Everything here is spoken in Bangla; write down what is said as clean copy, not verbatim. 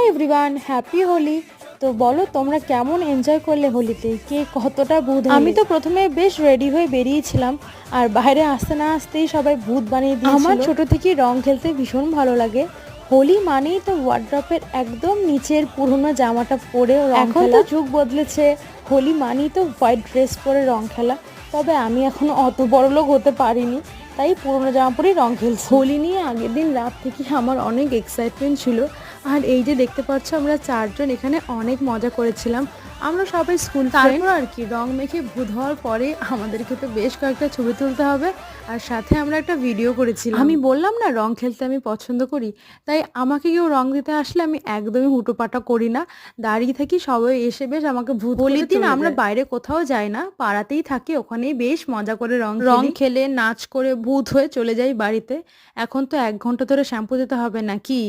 Hi everyone, happy Holi. তো বলো তোমরা কেমন এনজয় করলে হোলিতে, কে কতটা ভূত? আমি তো প্রথমে বেশ রেডি হয়ে বেরিয়েছিলাম, আর বাইরে আসতে না আসতেই সবাই ভূত বানিয়ে দিয়েছিল। আমার ছোট থেকেই রং খেলতে ভীষণ ভালো লাগে। হোলি মানেই তো ওয়ার্ড্রপের একদম নিচের পুরনো জামাটা পরে রং খেলা। এখন তো যুগ বদলেছে, হোলি মানেই তো হোয়াইট ড্রেস পরে রং খেলা। তবে আমি এখনো অত বড় লোক হতে পারিনি, তাই পুরনো জামা পরেই রং খেলছি। হোলি নিয়ে আগের দিন রাত থেকে আমার অনেক এক্সাইটমেন্ট ছিল। আর এই যে দেখতে পাচ্ছ আমরা চারজন এখানে অনেক মজা করেছিলাম। আমরা সবাই স্কুল, তারপর আর কি রং মেখে ভূত হওয়ার পরে আমাদেরকে তো বেশ কয়েকটা ছবি তুলতে হবে, আর সাথে আমরা একটা ভিডিও করেছিলাম। আমি বললাম না রং খেলতে আমি পছন্দ করি, তাই আমাকে কেউ রং দিতে আসলে আমি একদমই হুটোপাটা করি না, দাঁড়িয়ে থাকি, সবাই এসে বেশ আমাকে ভূত। হোলির দিন আমরা বাইরে কোথাও যাই না, পাড়াতেই থাকি, ওখানেই বেশ মজা করে রং খেলে নাচ করে ভূত হয়ে চলে যাই বাড়িতে। এখন তো 1 ঘন্টা ধরে শ্যাম্পু দিতে হবে নাকি।